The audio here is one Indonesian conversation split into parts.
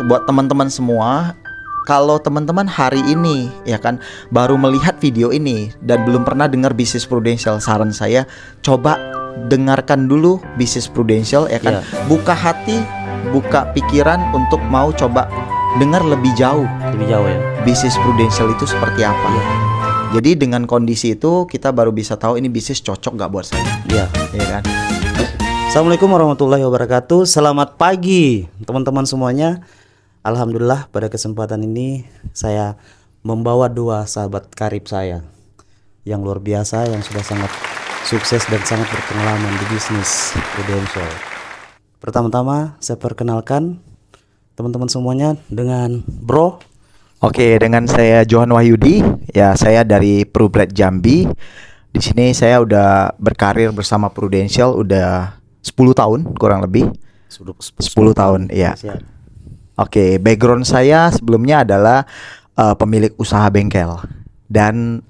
buat teman-teman semua, kalau teman-teman hari ini ya kan baru melihat video ini dan belum pernah dengar bisnis Prudential, saran saya coba dengarkan dulu bisnis Prudential ya kan. Buka hati, buka pikiran untuk mau coba dengar lebih jauh ya. Bisnis Prudential itu seperti apa. Jadi dengan kondisi itu kita baru bisa tahu ini bisnis cocok gak buat saya. Iya kan. Assalamualaikum warahmatullahi wabarakatuh. Selamat pagi teman-teman semuanya. Alhamdulillah pada kesempatan ini saya membawa dua sahabat karib saya yang luar biasa, yang sudah sangat sukses dan sangat berpengalaman di bisnis Prudential. Pertama-tama saya perkenalkan teman-teman semuanya dengan Bro. Oke, dengan saya Johan Wahyudi. Ya, saya dari Prubred Jambi. Di sini saya udah berkarir bersama Prudential udah 10 tahun kurang lebih. 10 tahun, iya. Oke, background saya sebelumnya adalah pemilik usaha bengkel dan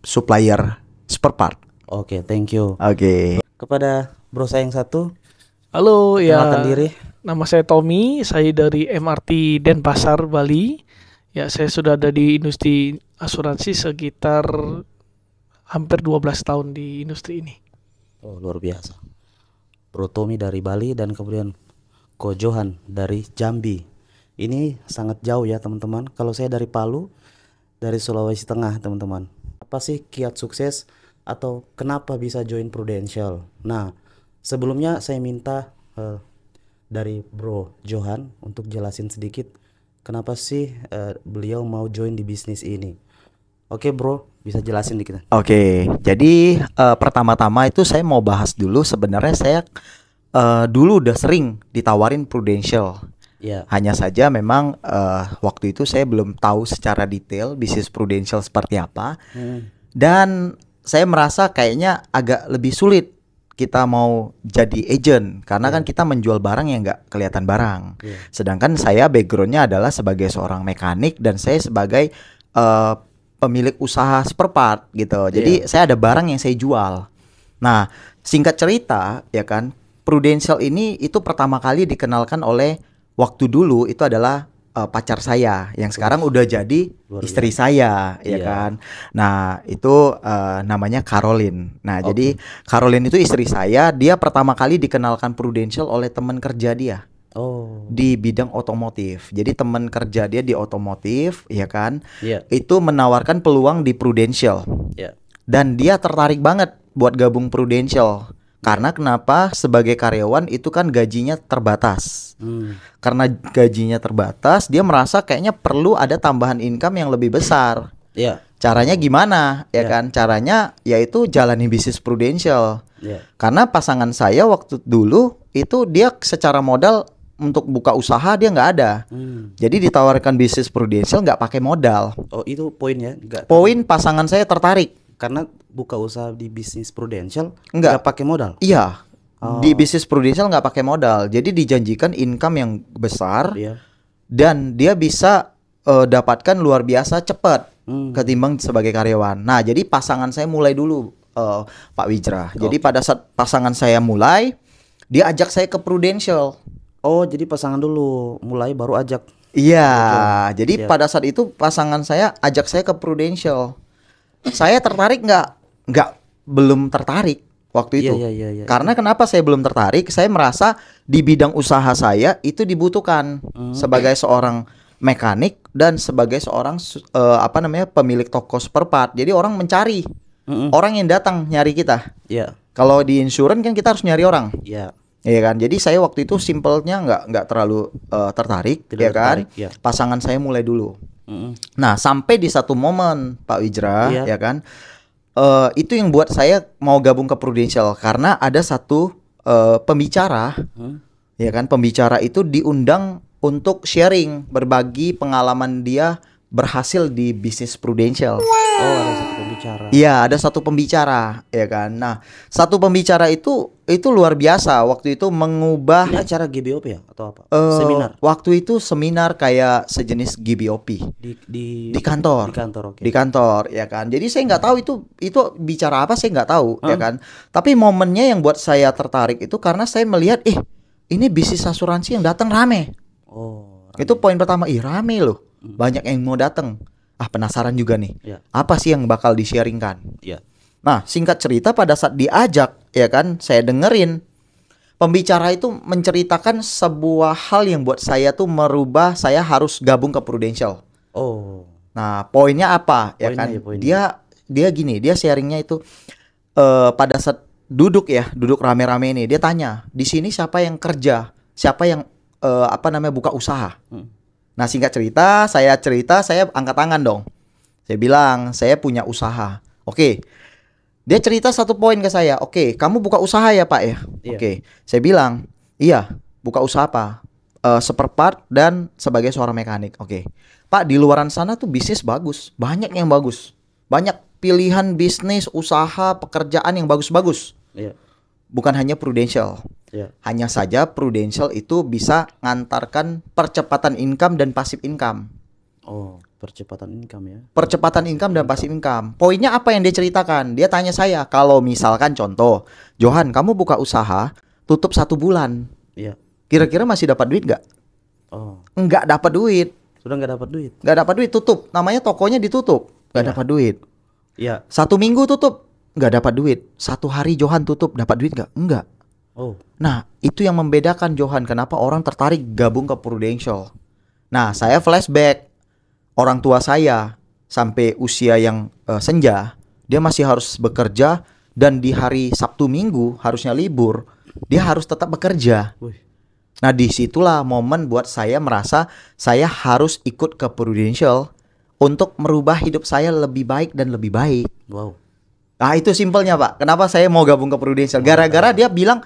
supplier spare part. Oke, thank you. Oke. Kepada bro saya yang satu. Halo, kenalkan diri. Nama saya Tommy, saya dari MRT Denpasar, Bali. Ya, saya sudah ada di industri asuransi sekitar hampir 12 tahun di industri ini. Oh, luar biasa. Bro Tommy dari Bali dan kemudian Ko Johan dari Jambi. Ini sangat jauh ya teman-teman. Kalau saya dari Palu, dari Sulawesi Tengah teman-teman. Apa sih kiat sukses atau kenapa bisa join Prudential? Nah, sebelumnya saya minta dari Bro Johan untuk jelasin sedikit kenapa sih beliau mau join di bisnis ini. Oke bro, bisa jelasin dikit? Oke, jadi pertama-tama itu saya mau bahas dulu. Sebenarnya saya dulu udah sering ditawarin Prudential. Hanya saja memang waktu itu saya belum tahu secara detail bisnis Prudential seperti apa. Dan saya merasa kayaknya agak lebih sulit kita mau jadi agent karena kan kita menjual barang yang nggak kelihatan barang. Sedangkan saya backgroundnya adalah sebagai seorang mekanik dan saya sebagai pemilik usaha spare part gitu. Jadi saya ada barang yang saya jual. Nah, singkat cerita ya kan, Prudential ini itu pertama kali dikenalkan oleh waktu dulu itu adalah pacar saya yang sekarang udah jadi istri saya ya kan. Nah, itu namanya Caroline. Nah, jadi Caroline itu istri saya, dia pertama kali dikenalkan Prudential oleh teman kerja dia. Di bidang otomotif. Jadi teman kerja dia di otomotif, ya kan? Itu menawarkan peluang di Prudential. Dan dia tertarik banget buat gabung Prudential. Karena kenapa? Sebagai karyawan itu kan gajinya terbatas. Karena gajinya terbatas, dia merasa kayaknya perlu ada tambahan income yang lebih besar. Caranya gimana? Ya kan? Caranya yaitu jalani bisnis Prudential. Karena pasangan saya waktu dulu itu dia secara modal untuk buka usaha dia nggak ada. Jadi ditawarkan bisnis Prudential nggak pakai modal. Oh, itu poinnya? Poin pasangan saya tertarik. Karena buka usaha di bisnis Prudential nggak pakai modal. Iya. Di bisnis Prudential nggak pakai modal. Jadi dijanjikan income yang besar dan dia bisa dapatkan luar biasa cepat ketimbang sebagai karyawan. Nah, jadi pasangan saya mulai dulu Pak Wijra. Jadi pada saat pasangan saya mulai, dia ajak saya ke Prudential. Oh, jadi pasangan dulu mulai baru ajak. Iya, jadi pada saat itu pasangan saya ajak saya ke Prudential. Saya tertarik nggak? Belum tertarik waktu itu. Karena kenapa saya belum tertarik? Saya merasa di bidang usaha saya itu dibutuhkan sebagai seorang mekanik dan sebagai seorang pemilik toko spare part. Jadi orang mencari orang yang datang nyari kita. Kalau di insurance kan kita harus nyari orang. Iya kan, jadi saya waktu itu simpelnya nggak terlalu tertarik, ya kan. Pasangan saya mulai dulu. Nah, sampai di satu momen Pak Wijra, ya kan, itu yang buat saya mau gabung ke Prudential karena ada satu pembicara, ya kan, pembicara itu diundang untuk sharing, berbagi pengalaman dia berhasil di bisnis Prudential. Oh, ada satu pembicara. Iya, ada satu pembicara, ya kan. Nah, satu pembicara itu luar biasa. Waktu itu mengubah. Ini acara GBOP ya atau apa? Seminar. Waktu itu seminar kayak sejenis GBOP di kantor. Di kantor, oke. Di kantor, ya kan. Jadi saya nggak tahu itu bicara apa, saya nggak tahu, ya kan. Tapi momennya yang buat saya tertarik itu karena saya melihat, ini bisnis asuransi yang datang rame. Oh. Itu poin pertama. Rame loh. Banyak yang mau datang. Penasaran juga nih. Apa sih yang bakal di-sharingkan? Nah, singkat cerita pada saat diajak, ya kan, saya dengerin. Pembicara itu menceritakan sebuah hal yang buat saya tuh merubah saya harus gabung ke Prudential. Nah, poinnya apa? Ya kan? Dia gini, dia sharingnya itu pada saat duduk rame-rame ini, dia tanya, di sini siapa yang kerja, siapa yang buka usaha. Nah, singkat cerita, saya angkat tangan dong. Saya bilang, saya punya usaha. Oke. Dia cerita satu poin ke saya. Oke, kamu buka usaha ya, Pak ya? Oke. Saya bilang, iya, buka usaha apa? Spare part dan sebagai seorang mekanik. Oke. Pak, di luaran sana tuh bisnis bagus. Banyak yang bagus. Banyak pilihan bisnis, usaha, pekerjaan yang bagus-bagus. Bukan hanya Prudential. Hanya saja Prudential itu bisa ngantarkan percepatan income dan passive income. Percepatan income ya. Percepatan income dan passive income. Poinnya apa yang dia ceritakan? Dia tanya saya, kalau misalkan contoh, Johan, kamu buka usaha, tutup 1 bulan. Kira-kira masih dapat duit gak? Enggak dapat duit. Sudah nggak dapat duit. Nggak dapat duit, tutup. Namanya tokonya ditutup. Nggak dapat duit. 1 minggu tutup, nggak dapat duit. 1 hari Johan tutup, dapat duit nggak? Enggak. Nah, itu yang membedakan Johan. Kenapa orang tertarik gabung ke Prudential. Nah, saya flashback. Orang tua saya sampai usia yang senja, dia masih harus bekerja. Dan di hari Sabtu Minggu harusnya libur, dia harus tetap bekerja. Nah, disitulah momen buat saya merasa saya harus ikut ke Prudential untuk merubah hidup saya lebih baik dan lebih baik. Nah, itu simpelnya, Pak. Kenapa saya mau gabung ke Prudential? Gara-gara dia bilang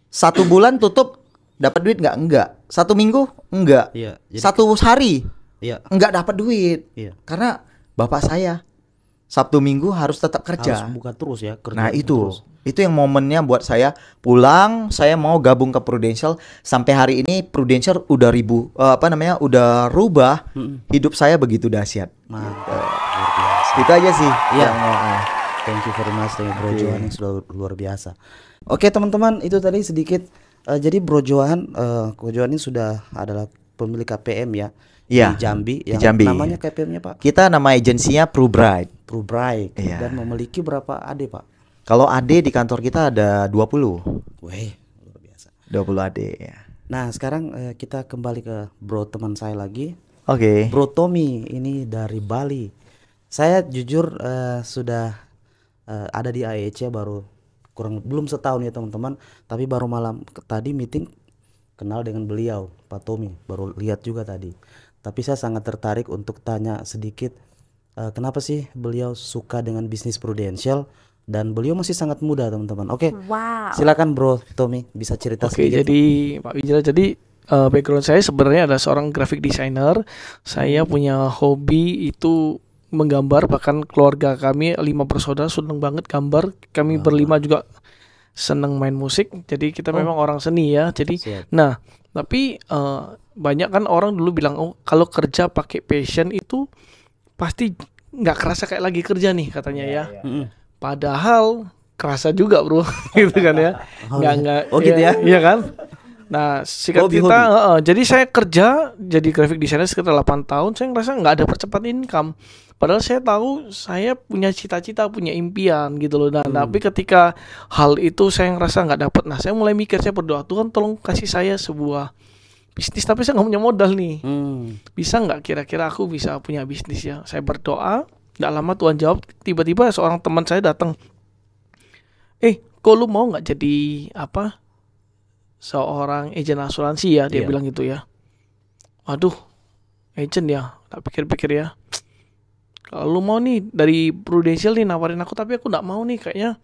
1 bulan tutup dapat duit nggak? Enggak. 1 minggu? Enggak. 1 hari? Enggak dapat duit. Karena bapak saya Sabtu Minggu harus tetap kerja. Harus buka terus ya. Nah, itu yang momennya buat saya pulang, saya mau gabung ke Prudential. Sampai hari ini Prudential udah udah rubah hidup saya begitu dahsyat. Itu aja sih. Thank you very much Bro Johan yang sudah luar biasa. Oke teman-teman, itu tadi sedikit. Jadi Bro Johan, Bro Johan ini sudah adalah pemilik KPM ya. Di Jambi. Yang Jambi. Namanya KPM-nya Pak? Kita nama agensinya PruBright. Dan memiliki berapa AD Pak? Kalau AD di kantor kita ada 20. Wih, luar biasa. 20 AD ya. Nah sekarang kita kembali ke Bro teman saya lagi. Bro Tommy ini dari Bali. Saya jujur sudah ada di AEC baru belum setahun ya teman-teman. Tapi baru malam tadi meeting kenal dengan beliau, Pak Tommy. Baru lihat juga tadi. Tapi saya sangat tertarik untuk tanya sedikit kenapa sih beliau suka dengan bisnis Prudential. Dan beliau masih sangat muda teman-teman. Silakan Bro Tommy, bisa cerita sedikit. Jadi Pak Wijaya, jadi background saya sebenarnya adalah seorang graphic designer. Saya punya hobi itu menggambar. Bahkan keluarga kami 5 bersaudara seneng banget gambar. Kami berlima juga seneng main musik. Jadi kita memang orang seni ya. Jadi nah, tapi banyak kan orang dulu bilang kalau kerja pakai passion itu pasti nggak kerasa kayak lagi kerja nih katanya ya. Padahal kerasa juga Bro, gitu kan ya. Gitu ya. Iya kan. Nah, jadi saya kerja jadi graphic designer sekitar 8 tahun. Saya ngerasa nggak ada percepatan income. Padahal saya tahu saya punya cita-cita, punya impian gitu loh. Nah, tapi ketika hal itu saya ngerasa nggak dapat. Nah, saya mulai mikir, saya berdoa, Tuhan tolong kasih saya sebuah bisnis. Tapi saya nggak punya modal nih. Bisa nggak kira-kira aku bisa punya bisnis ya? Saya berdoa. Nggak lama Tuhan jawab. Tiba-tiba seorang teman saya datang. Kok lu mau nggak jadi seorang agen asuransi ya? Dia bilang gitu ya. Waduh, agen ya. Tak pikir-pikir ya. Kalau lu mau nih dari Prudential nih nawarin aku, tapi aku nggak mau nih, kayaknya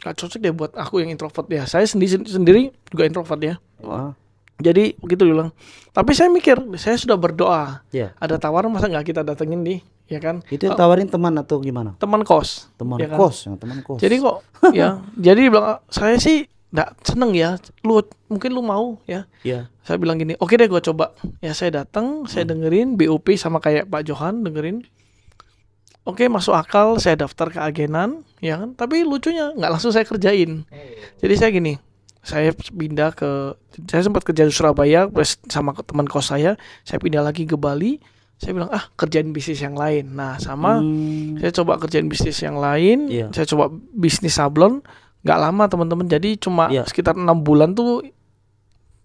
nggak cocok deh buat aku yang introvert ya. Saya sendiri juga introvert ya. Jadi begitu dia bilang. Tapi saya mikir, saya sudah berdoa. Ada tawaran masa nggak kita datengin nih, ya kan? Itu tawarin teman atau gimana? Teman kos. Teman ya kan? kos. Jadi kok ya. Jadi dia bilang, saya sih nggak seneng ya. Mungkin lu mau ya. Saya bilang gini, oke deh gue coba. Ya saya datang, saya dengerin BOP sama kayak Pak Johan dengerin. Oke, masuk akal, saya daftar ke agenan, ya kan? Tapi lucunya nggak langsung saya kerjain. Jadi saya gini, saya pindah saya sempat kerja di Surabaya sama teman kos saya pindah lagi ke Bali. Saya bilang kerjain bisnis yang lain. Nah saya coba kerjain bisnis yang lain. Saya coba bisnis sablon. Nggak lama teman-teman, jadi cuma sekitar 6 bulan tuh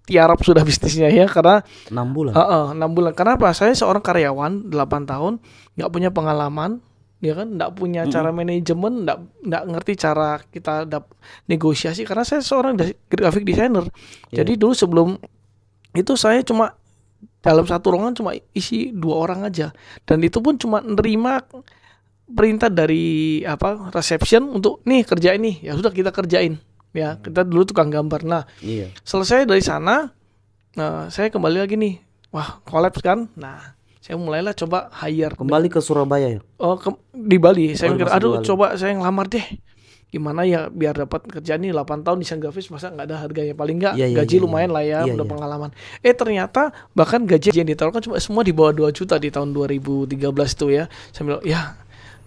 tiarap sudah bisnisnya ya, karena 6 bulan. 6 bulan. Kenapa? Saya seorang karyawan 8 tahun, nggak punya pengalaman, ya kan, nggak punya cara manajemen, nggak ngerti cara kita negosiasi, karena saya seorang graphic designer. Jadi dulu sebelum itu saya cuma dalam satu ruangan cuma isi 2 orang aja, dan itu pun cuma nerima perintah dari reception untuk nih kerjain nih, ya sudah kita kerjain. Ya, kita dulu tukang gambar. Nah, selesai dari sana, saya kembali lagi nih. Wah, kolaps kan? Nah, saya mulailah coba hire. Kembali ke Surabaya ya? Oh, di Bali. Saya mikir, coba saya ngelamar deh. Gimana ya biar dapat kerjaan nih 8 tahun desain grafis, masa nggak ada harganya? Paling nggak gaji lumayan lah ya, udah pengalaman. Ternyata bahkan gaji yang ditawarkan cuma semua di bawah 2 juta di tahun 2013 tuh ya. Saya bilang, ya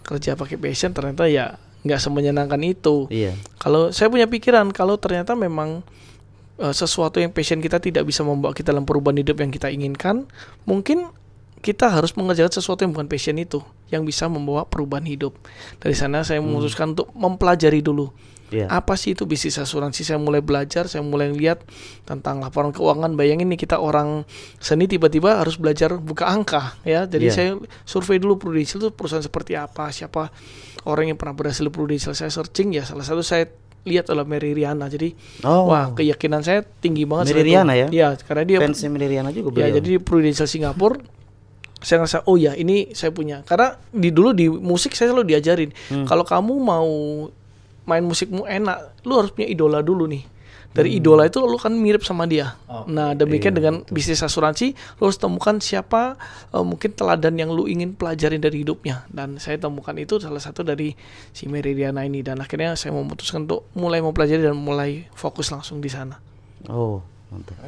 kerja pakai passion ternyata ya nggak semenyenangkan itu. Kalau saya punya pikiran, kalau ternyata memang sesuatu yang passion kita tidak bisa membawa kita dalam perubahan hidup yang kita inginkan, mungkin kita harus mengerjakan sesuatu yang bukan passion itu, yang bisa membawa perubahan hidup. Dari sana saya memutuskan untuk mempelajari dulu. Apa sih itu bisnis asuransi? Saya mulai belajar, saya mulai lihat tentang laporan keuangan. Bayangin nih, kita orang seni tiba-tiba harus belajar buka angka ya. Jadi saya survei dulu Prudential itu perusahaan seperti apa, siapa orang yang pernah berhasil di Prudential. Saya searching ya, salah satu saya lihat adalah Mary Riana. Jadi wah, keyakinan saya tinggi banget. Mary Riana ya? Ya, karena dia fansnya Mary Riana juga beliau. Ya, jadi di Prudential Singapura saya ngerasa oh ya ini saya punya. Karena dulu di musik saya selalu diajarin, kalau kamu mau main musikmu enak, lu harus punya idola dulu nih. Dari idola itu lu kan mirip sama dia. Nah, demikian dengan bisnis asuransi, lu harus temukan siapa mungkin teladan yang lu ingin pelajarin dari hidupnya. Dan saya temukan itu salah satu dari si Mary Riana ini, dan akhirnya saya memutuskan untuk mulai mempelajari dan mulai fokus langsung di sana. Oh, mantap.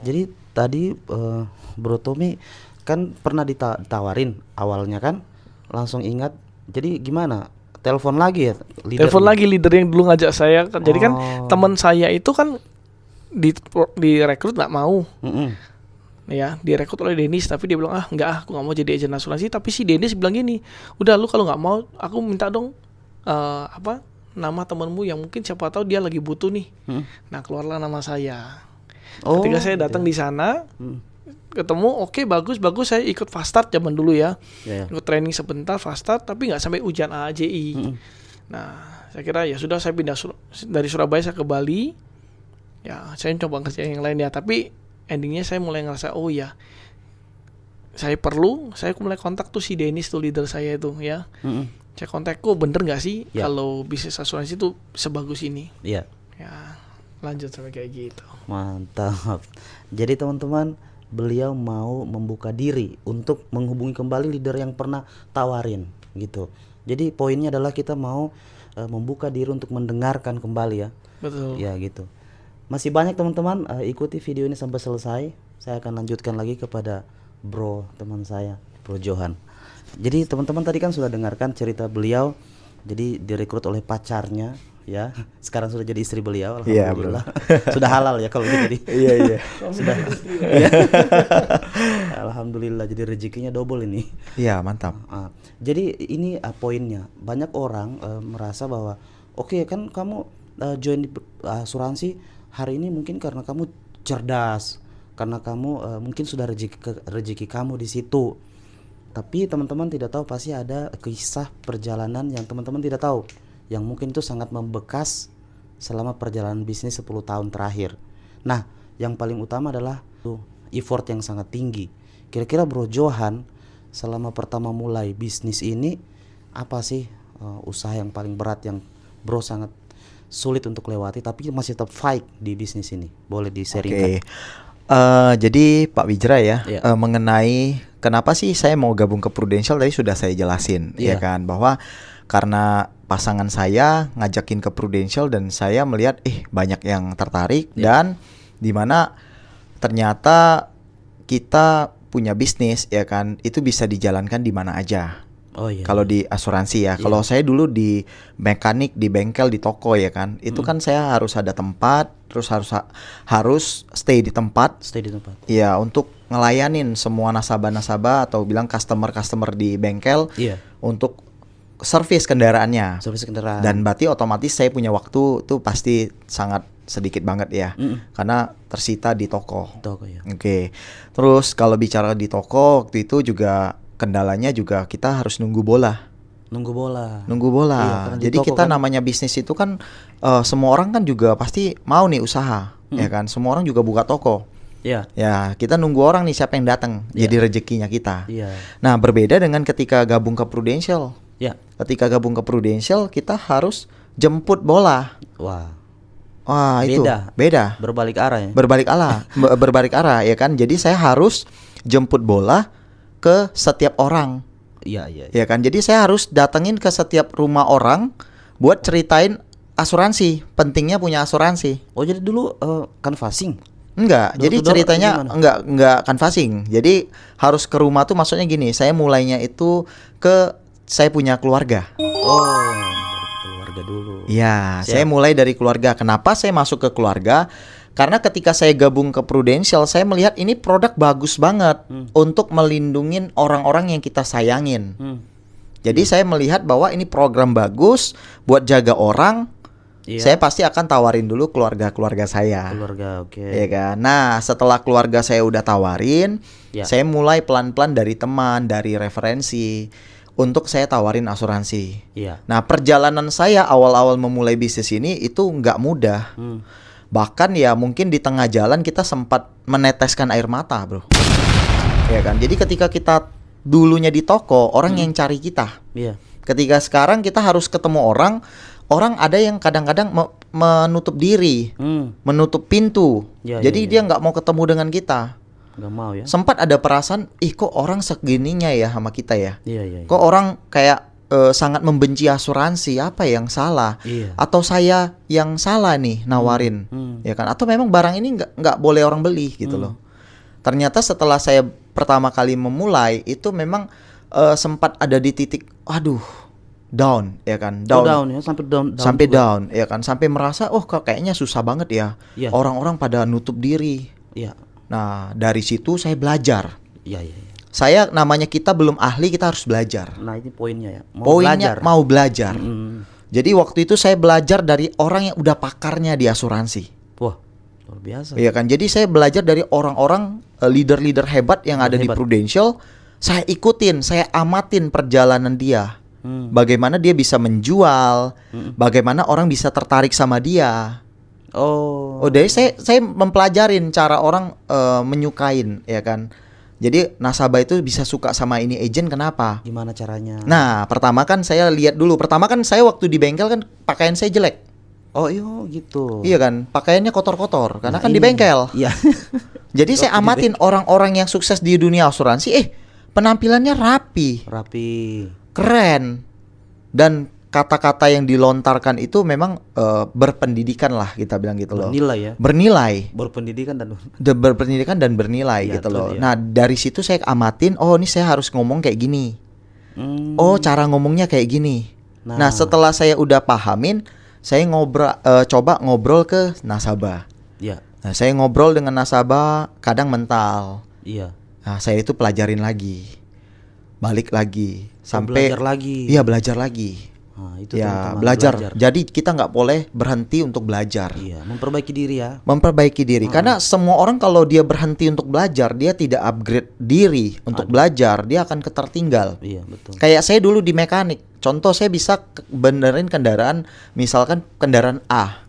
Jadi tadi Bro Tommy kan pernah ditawarin awalnya kan, langsung ingat. Jadi gimana? Telepon lagi ya leader yang dulu ngajak saya. Jadi kan teman saya itu kan direkrut nggak mau. Ya, direkrut oleh Dennis, tapi dia bilang aku nggak mau jadi agen asuransi. Tapi si Dennis bilang gini, udah lu kalau nggak mau, aku minta dong nama temanmu yang mungkin siapa tahu dia lagi butuh nih. Nah, keluarlah nama saya. Ketika saya datang di sana, ketemu, oke, bagus, saya ikut fast start zaman dulu ya. Ikut training sebentar fast start, tapi nggak sampai ujian AAJI. Nah, saya kira ya sudah, saya pindah dari Surabaya saya ke Bali. Ya, saya coba kerja yang lain ya, tapi endingnya saya mulai ngerasa oh ya, saya mulai kontak tuh si Dennis tuh, leader saya itu ya. Saya kontak, kok bener nggak sih kalau bisnis asuransi itu sebagus ini? Ya, lanjut sampai kayak gitu. Mantap. Jadi teman-teman, beliau mau membuka diri untuk menghubungi kembali leader yang pernah tawarin gitu. Jadi poinnya adalah kita mau membuka diri untuk mendengarkan kembali ya. Betul. Ya gitu. Masih banyak teman-teman, ikuti video ini sampai selesai. Saya akan lanjutkan lagi kepada teman saya, Bro Johan. Jadi teman-teman tadi kan sudah dengarkan cerita beliau. Jadi direkrut oleh pacarnya ya, sekarang sudah jadi istri beliau, alhamdulillah. Sudah halal ya kalau gitu. Iya. Sudah. Alhamdulillah, jadi rezekinya double ini. Iya, mantap. Jadi ini poinnya. Banyak orang merasa bahwa oke, kan kamu join di asuransi hari ini mungkin karena kamu cerdas, karena kamu mungkin sudah rezeki kamu di situ. Tapi teman-teman tidak tahu, pasti ada kisah perjalanan yang teman-teman tidak tahu, yang mungkin itu sangat membekas selama perjalanan bisnis 10 tahun terakhir. Nah, yang paling utama adalah effort yang sangat tinggi. Kira-kira Bro Johan selama pertama mulai bisnis ini, apa sih usaha yang paling berat yang Bro sangat sulit untuk lewati tapi masih tetap fight di bisnis ini? Boleh di-sharingkan? Jadi Pak Wijra ya, mengenai kenapa sih saya mau gabung ke Prudential tadi sudah saya jelasin ya kan, bahwa karena pasangan saya ngajakin ke Prudential dan saya melihat banyak yang tertarik dan dimana ternyata kita punya bisnis ya kan, itu bisa dijalankan di mana aja Oh iya. Kalau di asuransi ya. Kalau saya dulu di mekanik, di bengkel, di toko ya kan. Itu kan saya harus ada tempat, terus harus stay di tempat. Stay di tempat. Iya, untuk ngelayanin semua nasabah-nasabah atau bilang customer-customer di bengkel. Iya. Untuk servis kendaraannya. Servis kendaraan. Dan berarti otomatis saya punya waktu tuh pasti sangat sedikit banget ya. Karena tersita di toko. Toko ya. Oke. Terus kalau bicara di toko waktu itu juga kendalanya juga kita harus nunggu bola. Nunggu bola. Iya, Jadi kita kan namanya bisnis itu kan semua orang kan juga pasti mau nih usaha, ya kan? Semua orang juga buka toko. Iya. Ya, kita nunggu orang nih siapa yang datang. Jadi rezekinya kita. Iya. Nah, berbeda dengan ketika gabung ke Prudential. Ya. Ketika gabung ke Prudential kita harus jemput bola. Wah, itu beda. Berbalik arah ya. Berbalik arah ya kan. Jadi saya harus jemput bola ke setiap orang. Iya. Ya kan. Jadi saya harus datengin ke setiap rumah orang buat ceritain asuransi, pentingnya punya asuransi. Oh, jadi dulu canvassing. Enggak, jadi ceritanya enggak canvassing. Jadi harus ke rumah tuh maksudnya gini, saya mulainya itu ke saya punya keluarga. Oh, keluarga dulu. Iya, saya mulai dari keluarga. Kenapa saya masuk ke keluarga? Karena ketika saya gabung ke Prudential, saya melihat ini produk bagus banget untuk melindungi orang-orang yang kita sayangin. Jadi saya melihat bahwa ini program bagus buat jaga orang. Saya pasti akan tawarin dulu keluarga saya. Keluarga, oke. Ya kan. Nah, setelah keluarga saya udah tawarin, saya mulai pelan-pelan dari teman, dari referensi untuk saya tawarin asuransi. Nah, perjalanan saya awal-awal memulai bisnis ini itu nggak mudah. Bahkan ya mungkin di tengah jalan kita sempat meneteskan air mata, bro. Ya kan. Jadi ketika kita dulunya di toko, orang yang cari kita. Ketika sekarang kita harus ketemu orang ada yang kadang-kadang menutup diri, menutup pintu. Jadi dia nggak mau ketemu dengan kita. Nggak mau ya. Sempat ada perasaan, kok orang segininya ya sama kita ya. Kok Iya. orang kayak sangat membenci asuransi, apa yang salah? Atau saya yang salah nih nawarin, ya kan? Atau memang barang ini nggak boleh orang beli gitu loh. Ternyata setelah saya pertama kali memulai itu memang sempat ada di titik, aduh, down, ya kan? Down ya, sampai down ya kan? Sampai merasa, kok kayaknya susah banget ya. Orang-orang pada nutup diri. Nah, dari situ saya belajar. Saya namanya kita belum ahli, kita harus belajar. Nah, ini poinnya ya. Mau belajar. Jadi waktu itu saya belajar dari orang yang udah pakarnya di asuransi. Wah, luar biasa. Iya kan. Jadi saya belajar dari orang-orang leader-leader hebat yang ada di Prudential. Saya ikutin, saya amatin perjalanan dia. Bagaimana dia bisa menjual, bagaimana orang bisa tertarik sama dia. Jadi saya mempelajarin cara orang menyukain, ya kan. Jadi nasabah itu bisa suka sama ini agent, kenapa? Gimana caranya? Nah, pertama kan saya lihat dulu. Pertama kan saya waktu di bengkel kan pakaian saya jelek. Oh iya gitu. Iya kan, pakaiannya kotor-kotor karena kan di bengkel. Iya. Jadi saya amatin orang-orang yang sukses di dunia asuransi, penampilannya rapi, keren, dan kata-kata yang dilontarkan itu memang berpendidikan lah, kita bilang gitu loh. Bernilai. Berpendidikan dan bernilai gitu loh. Ya. Nah, dari situ saya amatin, ini saya harus ngomong kayak gini. Cara ngomongnya kayak gini. Nah, setelah saya udah pahamin, saya coba ngobrol ke nasabah. Nah, saya ngobrol dengan nasabah kadang mental. Nah, saya itu pelajarin lagi. Balik lagi sampai belajar lagi. Nah, itu belajar. Jadi kita nggak boleh berhenti untuk belajar. Memperbaiki diri ya. Memperbaiki diri. Karena semua orang kalau dia berhenti untuk belajar, dia tidak upgrade diri untuk belajar, dia akan ketertinggal. Betul. Kayak saya dulu di mekanik. Contoh, saya bisa benerin kendaraan, misalkan kendaraan A.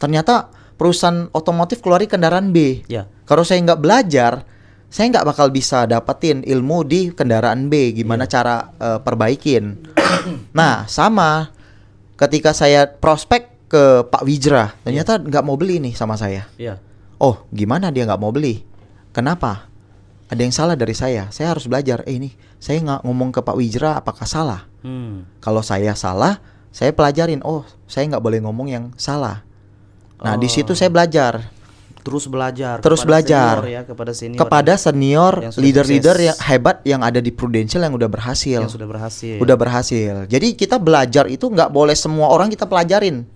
Ternyata perusahaan otomotif keluarin kendaraan B. Kalau saya nggak belajar, saya nggak bakal bisa dapetin ilmu di kendaraan B, gimana cara perbaikin. Nah, sama ketika saya prospek ke Pak Wijra, ternyata nggak mau beli nih sama saya. Oh, gimana dia nggak mau beli? Kenapa? Ada yang salah dari saya. Saya harus belajar. Ini saya nggak ngomong ke Pak Wijra, apakah salah? Kalau saya salah, saya pelajarin. Oh, saya nggak boleh ngomong yang salah. Nah, di situ saya belajar. terus belajar, terus kepada belajar senior ya, kepada senior yang sudah leader-leader sukses, yang hebat yang ada di Prudential yang udah berhasil. yang sudah berhasil. Udah berhasil. Jadi kita belajar itu nggak boleh semua orang kita pelajarin.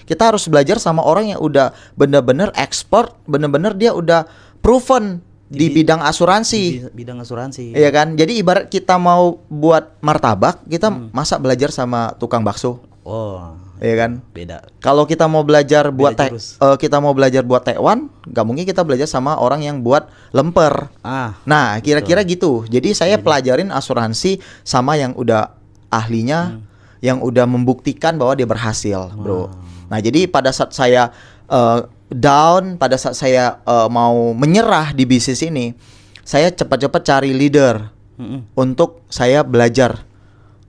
Kita harus belajar sama orang yang udah bener-bener expert, bener-bener dia udah proven di bidang asuransi. Bidang asuransi. Iya kan? Jadi ibarat kita mau buat martabak, kita masa belajar sama tukang bakso. Oh. Iya kan? Beda. Kalau kita mau belajar buat jurus. kita mau belajar buat tekwan, nggak mungkin kita belajar sama orang yang buat lemper. Nah, kira-kira gitu. Jadi saya pelajarin asuransi sama yang udah ahlinya, yang udah membuktikan bahwa dia berhasil, bro. Nah, jadi pada saat saya down, pada saat saya mau menyerah di bisnis ini, saya cepat-cepat cari leader untuk saya belajar.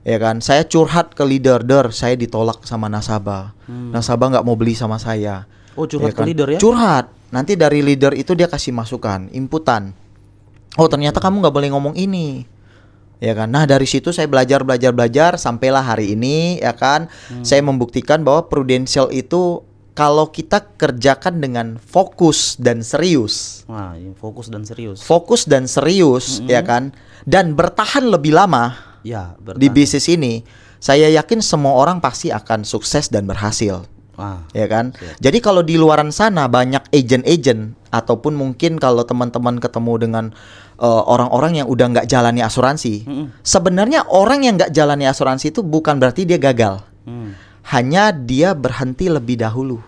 Ya kan, saya curhat ke leader, saya ditolak sama nasabah. Nasabah nggak mau beli sama saya. Oh, curhat ya kan? ke leader ya? Curhat. Nanti dari leader itu dia kasih masukan, inputan. Oh, ternyata kamu nggak boleh ngomong ini. Ya kan. Nah, dari situ saya belajar sampailah hari ini, ya kan. Saya membuktikan bahwa Prudential itu kalau kita kerjakan dengan fokus dan serius. Wah, fokus dan serius. Fokus dan serius, ya kan. Dan bertahan lebih lama. Ya, di bisnis ini, saya yakin semua orang pasti akan sukses dan berhasil. Ya kan? Jadi kalau di luaran sana banyak agent-agent, ataupun mungkin kalau teman-teman ketemu dengan orang-orang yang udah nggak jalani asuransi, sebenarnya orang yang nggak jalani asuransi itu bukan berarti dia gagal, hanya dia berhenti lebih dahulu.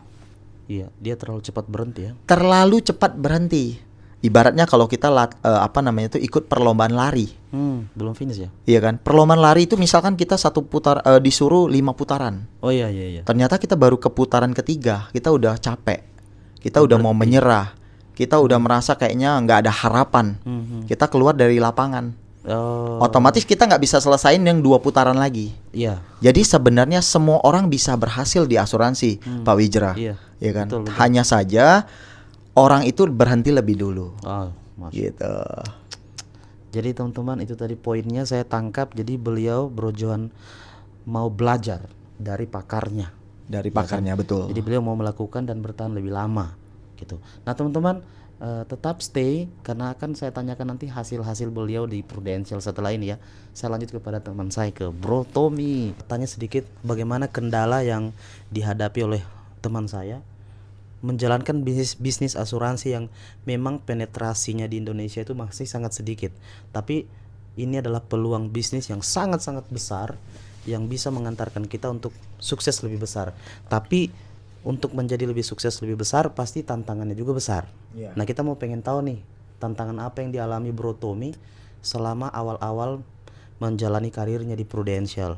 Iya, dia terlalu cepat berhenti ya. Terlalu cepat berhenti. Ibaratnya kalau kita ikut perlombaan lari, belum finish ya? Iya kan, perlombaan lari itu misalkan kita disuruh 5 putaran. Oh iya. Ternyata kita baru ke putaran ketiga, kita udah capek, kita udah mau menyerah, kita udah merasa kayaknya nggak ada harapan, kita keluar dari lapangan. Otomatis kita nggak bisa selesain yang 2 putaran lagi. Iya. Jadi sebenarnya semua orang bisa berhasil di asuransi, Pak Wijra. Iya kan. Betul. Hanya saja orang itu berhenti lebih dulu. Gitu. Jadi teman-teman, itu tadi poinnya saya tangkap. Jadi beliau, Bro Johan, mau belajar dari pakarnya. Dari pakarnya, betul. Jadi beliau mau melakukan dan bertahan lebih lama gitu. Nah teman-teman, tetap stay, karena akan saya tanyakan nanti hasil-hasil beliau di Prudential setelah ini ya. Saya lanjut kepada teman saya, ke Bro Tommy. Tanya sedikit bagaimana kendala yang dihadapi oleh teman saya menjalankan bisnis asuransi yang memang penetrasinya di Indonesia itu masih sangat sedikit. Tapi ini adalah peluang bisnis yang sangat-sangat besar, yang bisa mengantarkan kita untuk sukses lebih besar. Tapi untuk menjadi lebih sukses lebih besar, pasti tantangannya juga besar. Nah, kita mau pengen tahu nih, tantangan apa yang dialami Bro Tommy selama awal-awal menjalani karirnya di Prudential.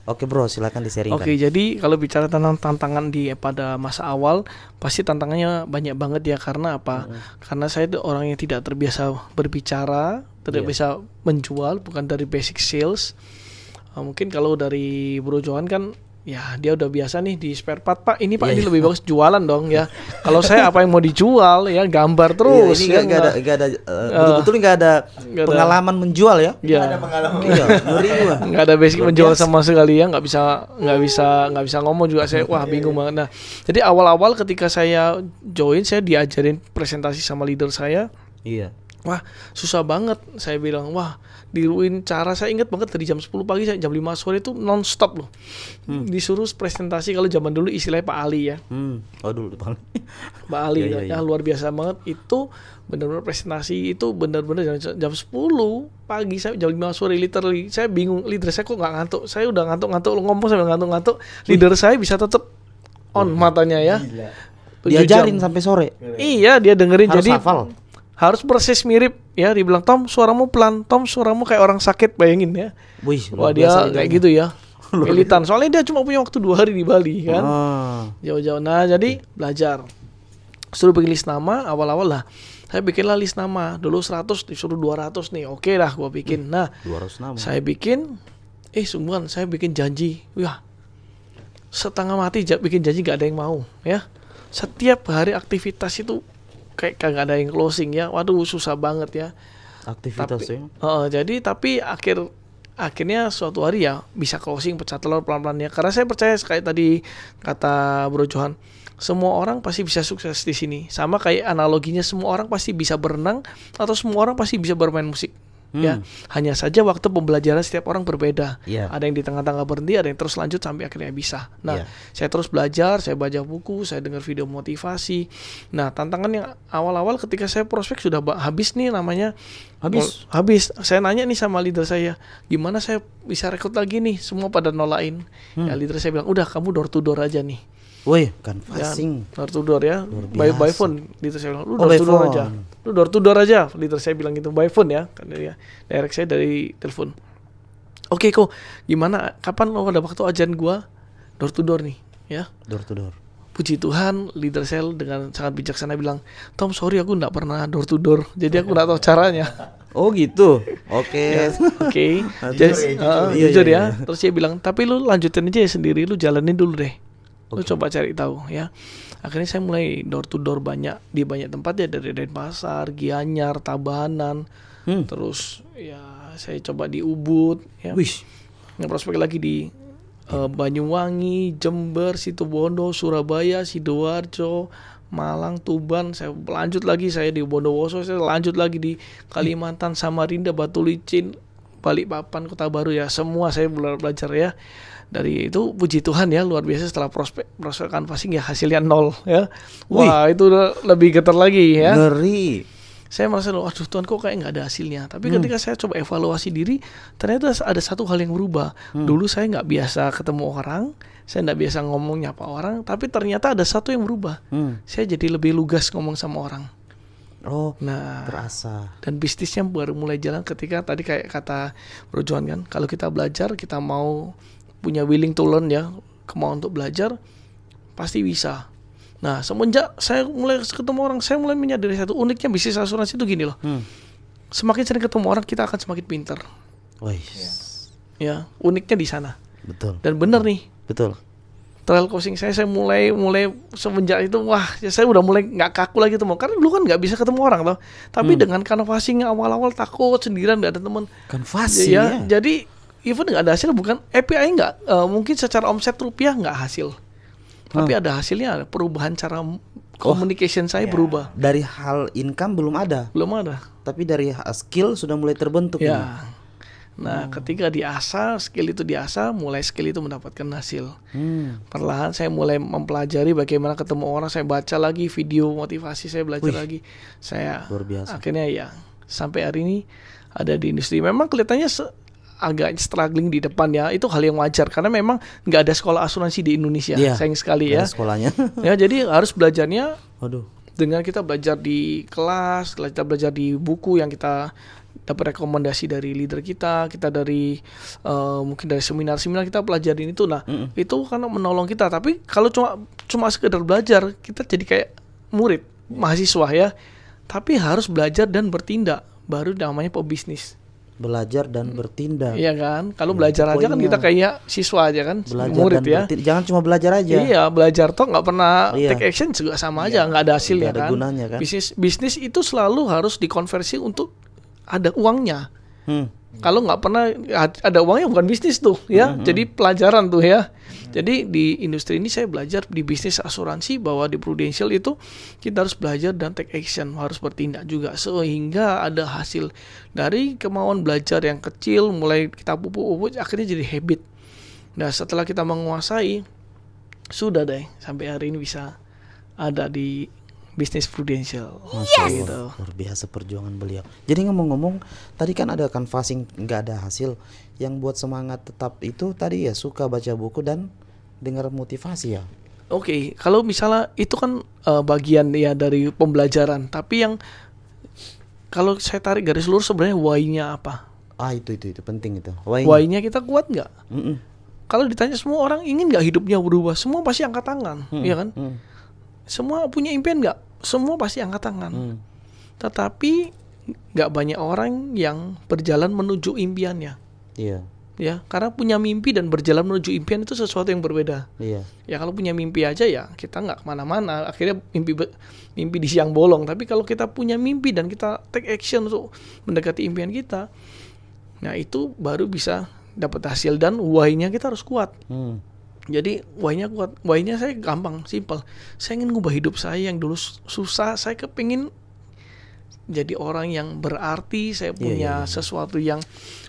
Oke bro, silakan di-sharingkan. Oke, jadi kalau bicara tentang tantangan pada masa awal, pasti tantangannya banyak banget ya. Karena apa? Karena saya itu orang yang tidak terbiasa berbicara, tidak bisa menjual, bukan dari basic sales. Mungkin kalau dari Bro Johan kan, ya dia udah biasa nih di spare part, Pak. Ini Pak ini lebih bagus jualan dong ya. Kalau saya apa yang mau dijual ya, gambar terus. Ini nggak ada betul-betul nggak ada pengalaman menjual ya. Nggak ada pengalaman. Iya, nggak ada basic menjual sama sekali ya. Nggak bisa ngomong juga saya. Wah, bingung banget. Nah, jadi awal-awal ketika saya join, saya diajarin presentasi sama leader saya. Iya. Wah, susah banget. Saya bilang, wah, diruin cara. Saya ingat banget dari jam 10 pagi sampai jam 5 sore itu non-stop loh. Disuruh presentasi, kalau zaman dulu istilahnya Pak Ali ya. Oh dulu Pak Ali. Ya, luar biasa banget. Itu benar-benar presentasi itu benar-benar jam 10 pagi sampai jam 5 sore literally. Saya bingung, leader saya kok nggak ngantuk. Saya udah ngantuk-ngantuk, ngomong sampai ngantuk-ngantuk. Leader saya bisa tetap on matanya ya. Diajarin sampai sore. Iya, dia dengerin. Harus jadi hafal. Harus persis mirip ya. Dibilang, Tom suaramu pelan, Tom suaramu kayak orang sakit, bayangin ya. Wah, dia kayak gitu ya. Militan. Soalnya dia cuma punya waktu 2 hari di Bali kan. Jauh-jauh. Nah, jadi belajar. Suruh bikin list nama awal-awal lah. Saya bikinlah list nama. Dulu 100 disuruh 200 nih. Oke dah gua bikin. Nah, 200 nama. Saya bikin sungguhan saya bikin janji. Wah. Setengah mati bikin janji, gak ada yang mau ya. Setiap hari aktivitas itu kayak kagak ada yang closing ya. Waduh, susah banget ya aktivitasnya. Tapi akhirnya suatu hari ya bisa closing, pecah telur pelan-pelan ya. Karena saya percaya kayak tadi kata Bro Johan, semua orang pasti bisa sukses di sini. Sama kayak analoginya semua orang pasti bisa berenang atau semua orang pasti bisa bermain musik. Ya, hanya saja waktu pembelajaran setiap orang berbeda. Ada yang di tengah-tengah berhenti, ada yang terus lanjut sampai akhirnya bisa. Nah, saya terus belajar, saya baca buku, saya dengar video motivasi. Nah, tantangan yang awal-awal ketika saya prospek sudah habis nih namanya. Habis. Saya nanya nih sama leader saya, gimana saya bisa rekrut lagi nih? Semua pada nolain. Ya, leader saya bilang, udah kamu door to door aja nih. Woi, canvassing. Ya, door to door ya. By phone. Leader saya bilang, lu door to door aja. Lu door to door aja. Leader saya bilang gitu, by phone ya. Karena dia direct saya dari telepon. Oke kok, gimana? Kapan lo ada waktu ajan gua? Door to door nih, ya. Door to door. Puji Tuhan, leader saya dengan sangat bijaksana bilang, Tom sorry aku nggak pernah door to door. Jadi aku nggak tahu caranya. Oh gitu. Oke. Oke. Jujur ya. Terus dia bilang, tapi lu lanjutin aja ya sendiri, lu jalanin dulu deh. Lu coba cari tahu ya. Akhirnya saya mulai door to door di banyak tempat ya, dari Denpasar, Gianyar, Tabanan, terus ya saya coba di Ubud ya. Ngeprospek lagi di Banyuwangi, Jember, Situbondo, Surabaya, Sidoarjo, Malang, Tuban. Saya lanjut lagi, saya di Bondowoso, saya lanjut lagi di Kalimantan, Samarinda, Batu Licin, Balikpapan, Kota Baru ya. Semua saya belajar ya. Dari itu puji Tuhan ya, luar biasa setelah prospek canvassing ya hasilnya 0 ya. Wah, itu lebih getar lagi ya. Ngeri. Saya merasa, aduh Tuhan kok kayak nggak ada hasilnya. Tapi ketika saya coba evaluasi diri, ternyata ada satu hal yang berubah. Dulu saya nggak biasa ketemu orang, saya nggak biasa ngomong nyapa orang, tapi ternyata ada satu yang berubah. Saya jadi lebih lugas ngomong sama orang. Oh, nah, terasa. Dan bisnisnya baru mulai jalan ketika tadi kayak kata Bro Johan kan, kalau kita belajar, kita mau punya willing to learn ya, kemauan untuk belajar, pasti bisa. Nah, semenjak saya mulai ketemu orang, saya mulai menyadari satu uniknya bisnis asuransi itu gini loh. Semakin sering ketemu orang, kita akan semakin pintar. Ya, uniknya di sana. Betul. Dan benar nih. Betul. Trial closing saya mulai semenjak itu, wah, ya saya udah mulai nggak kaku lagi ketemu. Karena dulu kan nggak bisa ketemu orang loh. Tapi dengan canvassing awal-awal takut sendirian, nggak ada teman. Canvassing ya. Jadi even nggak ada hasil, bukan API nggak mungkin secara omset rupiah nggak hasil, tapi ada hasilnya, ada perubahan cara communication saya berubah. Dari hal income belum ada, tapi dari skill sudah mulai terbentuk ya. Ini. Nah, ketika diasah, skill itu diasah, mulai skill itu mendapatkan hasil. Perlahan saya mulai mempelajari bagaimana ketemu orang, saya baca lagi video motivasi, saya belajar lagi. Saya luar biasa. Akhirnya ya sampai hari ini ada di industri. Memang kelihatannya agak struggling di depan ya, itu hal yang wajar karena memang nggak ada sekolah asuransi di Indonesia, sayang sekali ya. Sekolahnya. Ya, jadi harus belajarnya. Dengan kita belajar di kelas, kita belajar di buku yang kita dapat rekomendasi dari leader kita dari mungkin dari seminar-seminar kita pelajarin itu. Nah, itu kan menolong kita. Tapi kalau cuma sekedar belajar, kita jadi kayak murid, mahasiswa ya. Tapi harus belajar dan bertindak, baru namanya pebisnis. Belajar dan bertindak. Iya kan? Kalau belajar aja kan kita kayak siswa aja kan, belajar murid ya. Jangan cuma belajar aja. Iya, belajar toh nggak pernah take action juga sama aja, nggak ada hasilnya ada kan. Gunanya, kan. Bisnis itu selalu harus dikonversi untuk ada uangnya. Kalau nggak pernah ada uangnya bukan bisnis tuh ya. Jadi pelajaran tuh ya. Jadi di industri ini saya belajar di bisnis asuransi bahwa di Prudential itu kita harus belajar dan take action, harus bertindak juga sehingga ada hasil dari kemauan belajar yang kecil mulai kita pupuk akhirnya jadi habit. Nah, setelah kita menguasai sudah deh sampai hari ini bisa ada di bisnis Prudential. Gitu. Luar biasa perjuangan beliau. Jadi ngomong-ngomong, tadi kan ada canvassing nggak ada hasil. Yang buat semangat tetap itu tadi ya suka baca buku dan dengar motivasi ya. Oke, kalau misalnya itu kan bagian ya dari pembelajaran. Tapi yang kalau saya tarik garis lurus sebenarnya why-nya apa? Itu penting itu. Why-nya kita kuat nggak? Kalau ditanya semua orang ingin nggak hidupnya berubah, semua pasti angkat tangan, ya kan? Semua punya impian nggak? Semua pasti angkat tangan. Tetapi nggak banyak orang yang berjalan menuju impiannya. Iya. Ya, karena punya mimpi dan berjalan menuju impian itu sesuatu yang berbeda. Iya. Ya kalau punya mimpi aja ya kita nggak kemana-mana. Akhirnya mimpi di siang bolong. Tapi kalau kita punya mimpi dan kita take action untuk mendekati impian kita, nah itu baru bisa dapat hasil dan why-nya kita harus kuat. Jadi why-nya kuat. Why-nya saya gampang, simple. Saya ingin ngubah hidup saya yang dulu susah. Saya kepingin jadi orang yang berarti. Saya punya sesuatu yang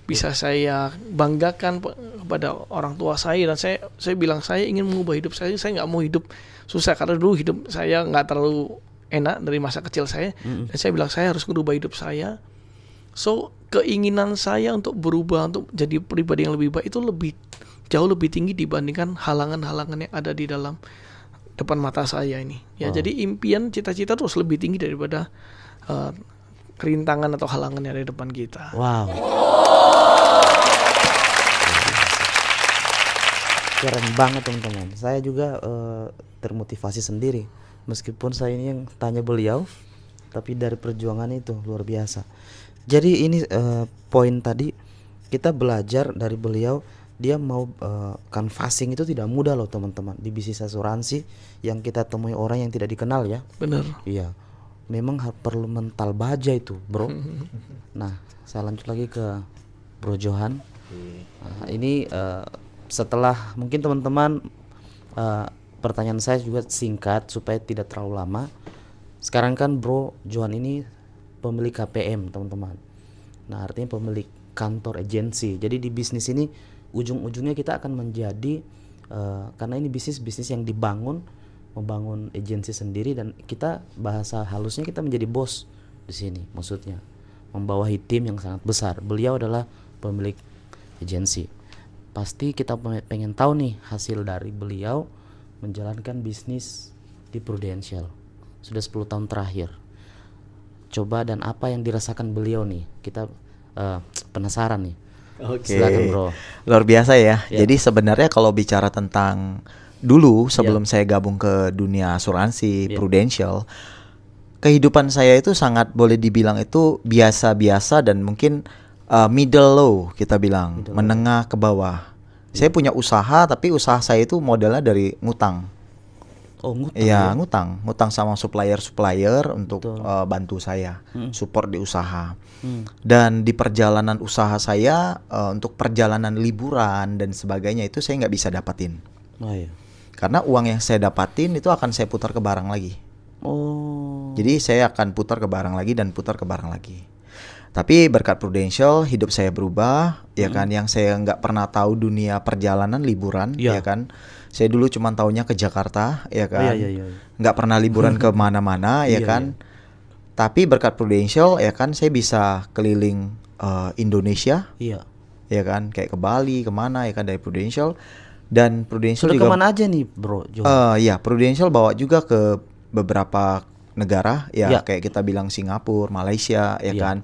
bisa saya banggakan kepada orang tua saya. Dan saya bilang saya ingin mengubah hidup saya. Saya nggak mau hidup susah, karena dulu hidup saya nggak terlalu enak dari masa kecil saya. Dan saya bilang saya harus merubah hidup saya. So keinginan saya untuk berubah, untuk jadi pribadi yang lebih baik itu jauh lebih tinggi dibandingkan halangan-halangan yang ada di dalam depan mata saya ini. Ya, jadi impian, cita-cita terus lebih tinggi daripada kerintangan atau halangan yang ada di depan kita. Wow. Keren banget teman-teman. Saya juga termotivasi sendiri. Meskipun saya ini yang tanya beliau, tapi dari perjuangan itu luar biasa. Jadi ini poin tadi kita belajar dari beliau. Dia mau canvassing itu tidak mudah loh teman-teman. Di bisnis asuransi yang kita temui orang yang tidak dikenal ya. Benar. Iya. Memang perlu mental baja itu, bro. Nah, saya lanjut lagi ke Bro Johan. Nah, ini setelah mungkin teman-teman pertanyaan saya juga singkat supaya tidak terlalu lama. Sekarang kan Bro Johan ini pemilik KPM, teman-teman. Nah, artinya pemilik kantor agensi. Jadi di bisnis ini ujung-ujungnya kita akan menjadi karena ini bisnis yang membangun agensi sendiri, dan kita bahasa halusnya kita menjadi bos di sini, maksudnya membawahi tim yang sangat besar. Beliau adalah pemilik agensi. Pasti kita pengen tahu nih hasil dari beliau menjalankan bisnis di Prudential sudah 10 tahun terakhir. Coba dan apa yang dirasakan beliau nih, kita penasaran nih. Oke. Silakan bro. Luar biasa ya. Jadi sebenarnya kalau bicara tentang dulu sebelum saya gabung ke dunia asuransi Prudential, kehidupan saya itu sangat boleh dibilang itu biasa-biasa dan mungkin middle low kita bilang, menengah ke bawah. Saya punya usaha, tapi usaha saya itu modalnya dari ngutang. Oh, ngutang. Iya, ngutang sama supplier untuk bantu saya support di usaha. Dan di perjalanan usaha saya untuk perjalanan liburan dan sebagainya itu saya nggak bisa dapatin. Oh, iya. Karena uang yang saya dapatin itu akan saya putar ke barang lagi. Oh. Jadi saya akan putar ke barang lagi dan putar ke barang lagi. Tapi berkat Prudential hidup saya berubah, ya kan. Yang saya nggak pernah tahu dunia perjalanan liburan, ya kan. Saya dulu cuma taunya ke Jakarta, ya kan. Nggak pernah liburan ke mana-mana, ya kan. Tapi berkat Prudential, ya kan, saya bisa keliling Indonesia, ya kan, kayak ke Bali, kemana, ya kan, dari Prudential. Dan Prudential sudah juga kemana aja nih bro? Ya, Prudential bawa juga ke beberapa negara, ya kayak kita bilang Singapura, Malaysia, ya kan.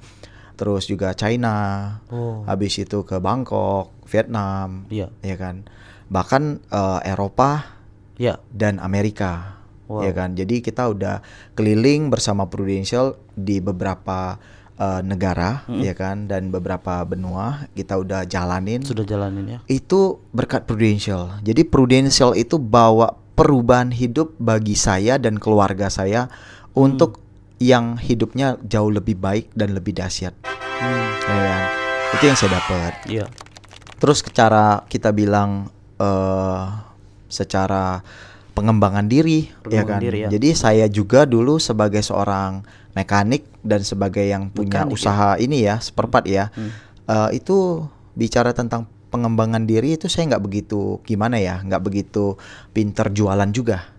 Terus juga China, habis itu ke Bangkok, Vietnam, ya kan. Bahkan Eropa, dan Amerika. Ya kan, jadi kita udah keliling bersama Prudential di beberapa negara, ya kan, dan beberapa benua kita udah jalanin. Sudah jalanin ya. Itu berkat Prudential. Jadi Prudential itu bawa perubahan hidup bagi saya dan keluarga saya untuk yang hidupnya jauh lebih baik dan lebih dahsyat. Ya kan, itu yang saya dapat. Terus cara kita bilang secara pengembangan diri, ya kan. Jadi saya juga dulu sebagai seorang mekanik dan sebagai yang punya usaha ini ya, spare part ya. Itu bicara tentang pengembangan diri itu saya nggak begitu nggak begitu pinter jualan juga,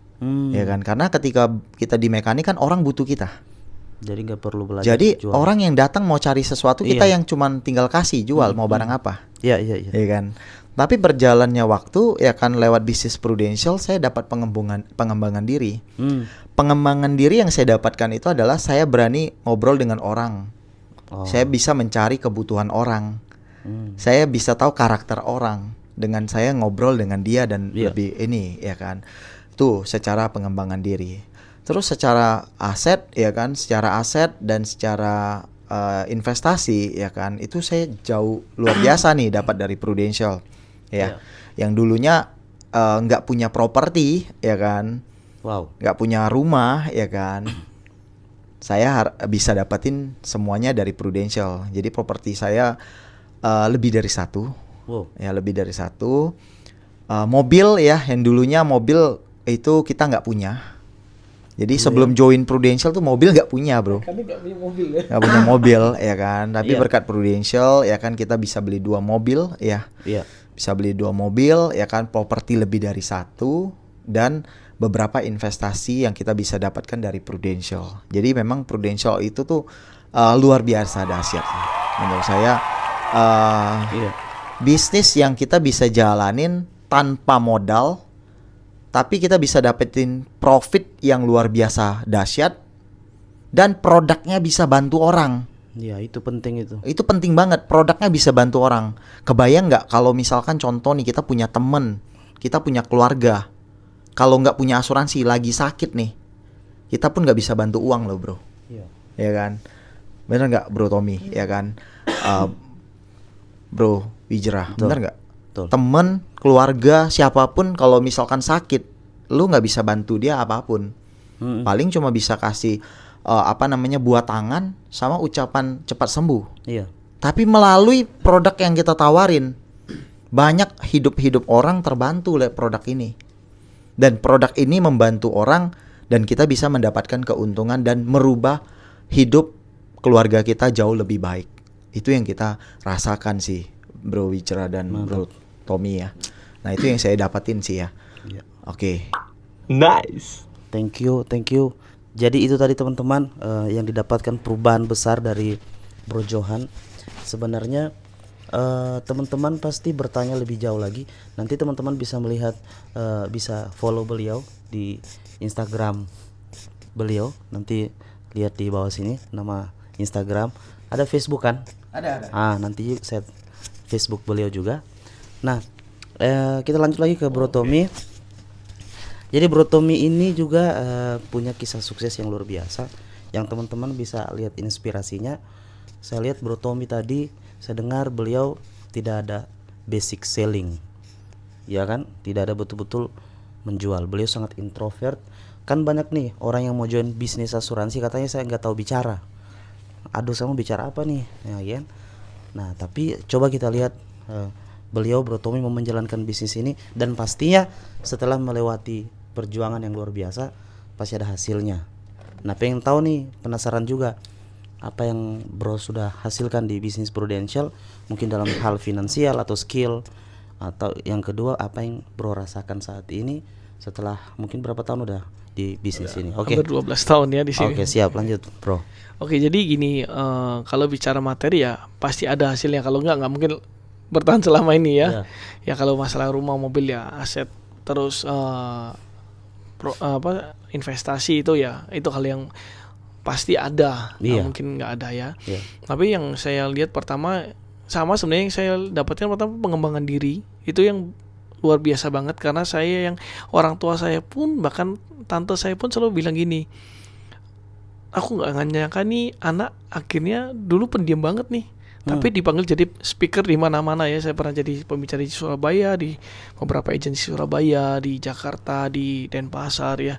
ya kan. Karena ketika kita di mekanik kan orang butuh kita. Jadi nggak perlu belajar. Jadi orang yang datang mau cari sesuatu, kita yang cuman tinggal kasih jual mau barang apa. Iya. Ya kan. Tapi berjalannya waktu, ya kan, lewat bisnis Prudential saya dapat pengembangan diri. Pengembangan diri yang saya dapatkan itu adalah saya berani ngobrol dengan orang. Saya bisa mencari kebutuhan orang. Saya bisa tahu karakter orang dengan saya ngobrol dengan dia dan lebih ini, ya kan. Tuh secara pengembangan diri. Terus secara aset, ya kan, secara aset dan secara investasi, ya kan, itu saya jauh luar biasa nih dapat dari Prudential. Ya, yang dulunya nggak punya properti, ya kan, nggak punya rumah, ya kan, saya bisa dapatin semuanya dari Prudential. Jadi properti saya lebih dari satu, ya lebih dari satu. Mobil ya, yang dulunya mobil itu kita nggak punya. Jadi sebelum join Prudential tuh mobil nggak punya, bro. Kami nggak punya mobil ya. Nggak punya mobil ya kan. Tapi berkat Prudential ya kan kita bisa beli 2 mobil ya. Bisa beli 2 mobil ya kan, properti lebih dari 1 dan beberapa investasi yang kita bisa dapatkan dari Prudential. Jadi memang Prudential itu tuh luar biasa dahsyat menurut saya. Bisnis yang kita bisa jalanin tanpa modal, tapi kita bisa dapetin profit yang luar biasa dahsyat dan produknya bisa bantu orang. Ya, itu penting itu. Itu penting banget, produknya bisa bantu orang. Kebayang nggak kalau misalkan contoh nih kita punya temen, kita punya keluarga, kalau nggak punya asuransi lagi sakit nih, kita pun nggak bisa bantu uang loh, bro. Ya kan, bener nggak, bro Tommy? Ya kan, bro Wijra, bener nggak? Temen, keluarga, siapapun kalau misalkan sakit, lu nggak bisa bantu dia apapun. Paling cuma bisa kasih buat tangan sama ucapan cepat sembuh. Tapi melalui produk yang kita tawarin, banyak hidup orang terbantu oleh produk ini. Dan produk ini membantu orang dan kita bisa mendapatkan keuntungan dan merubah hidup keluarga kita jauh lebih baik. Itu yang kita rasakan sih, Bro Wijra dan Bro Tommy ya. Nah, itu yang saya dapatin sih ya. Oke. Nice. Thank you. Jadi itu tadi teman-teman yang didapatkan perubahan besar dari Bro Johan. Sebenarnya teman-teman pasti bertanya lebih jauh lagi. Nanti teman-teman bisa melihat, bisa follow beliau di Instagram beliau. Nanti lihat di bawah sini nama Instagram. Ada Facebook kan? Ada. Nanti set Facebook beliau juga. Nah, kita lanjut lagi ke Bro Tommy. Jadi Bro Tommy ini juga punya kisah sukses yang luar biasa, yang teman-teman bisa lihat inspirasinya. Saya lihat Bro Tommy tadi, saya dengar beliau tidak ada basic selling, ya kan? Tidak ada betul-betul menjual. Beliau sangat introvert. Kan banyak nih orang yang mau join bisnis asuransi, katanya saya nggak tahu bicara. Aduh, saya mau bicara apa nih, ya kan? Nah, tapi coba kita lihat beliau Bro Tommy mau menjalankan bisnis ini, dan pastinya setelah melewati perjuangan yang luar biasa pasti ada hasilnya. Nah, pengen tahu nih, penasaran juga apa yang Bro sudah hasilkan di bisnis Prudential, mungkin dalam hal finansial atau skill, atau yang kedua apa yang Bro rasakan saat ini setelah mungkin berapa tahun udah di bisnis ini. Oke. Hampir 12 tahun ya di sini. Oke, siap, lanjut Bro. Oke, jadi gini, kalau bicara materi ya pasti ada hasilnya, kalau nggak mungkin bertahan selama ini ya. Ya kalau masalah rumah, mobil ya aset, terus investasi itu ya itu hal yang pasti ada, nggak mungkin nggak ada ya. Tapi yang saya lihat pertama sama sebenarnya yang saya dapatkan pertama pengembangan diri itu yang luar biasa banget, karena saya yang orang tua saya pun bahkan tante saya pun selalu bilang gini, aku nggak nyangka nih anak akhirnya dulu pendiam banget nih. Tapi dipanggil jadi speaker di mana-mana ya. Saya pernah jadi pembicara di Surabaya, di beberapa agensi Surabaya, di Jakarta, di Denpasar ya.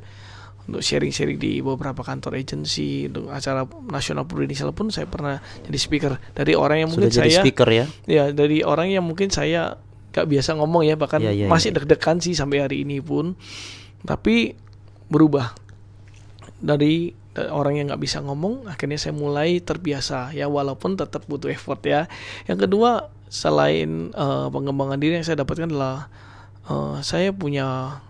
Untuk sharing-sharing di beberapa kantor agensi, untuk acara nasional Prudential pun saya pernah jadi speaker. Dari orang yang mungkin sudah jadi speaker ya. Ya, dari orang yang mungkin saya gak biasa ngomong ya, bahkan masih deg-degan sih sampai hari ini pun. Tapi berubah dari orang yang nggak bisa ngomong, akhirnya saya mulai terbiasa ya, walaupun tetap butuh effort ya. Yang kedua, selain pengembangan diri yang saya dapatkan adalah saya punya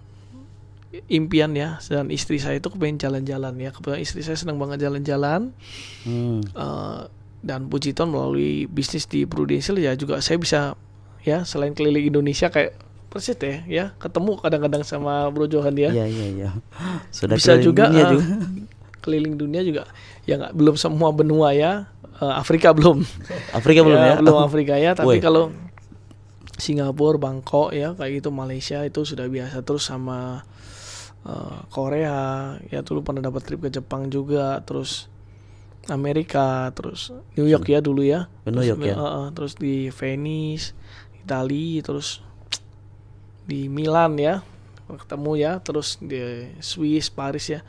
impian ya, dan istri saya itu kepengen jalan-jalan ya. Kebetulan istri saya senang banget jalan-jalan. Dan puji Tuhan melalui bisnis di Prudential ya juga saya bisa ya, selain keliling Indonesia kayak persis ya ketemu kadang-kadang sama Bro Johan ya. Iya. Sudah bisa juga keliling dunia juga ya, belum semua benua ya. Afrika belum ya, belum Afrika ya, tapi kalau Singapura, Bangkok ya kayak gitu, Malaysia itu sudah biasa. Terus sama Korea ya, dulu pernah dapat trip ke Jepang juga, terus Amerika, terus New York ya dulu ya, New York ya. Terus di Venice, Italia, terus di Milan ya ketemu ya, terus di Swiss, Paris ya.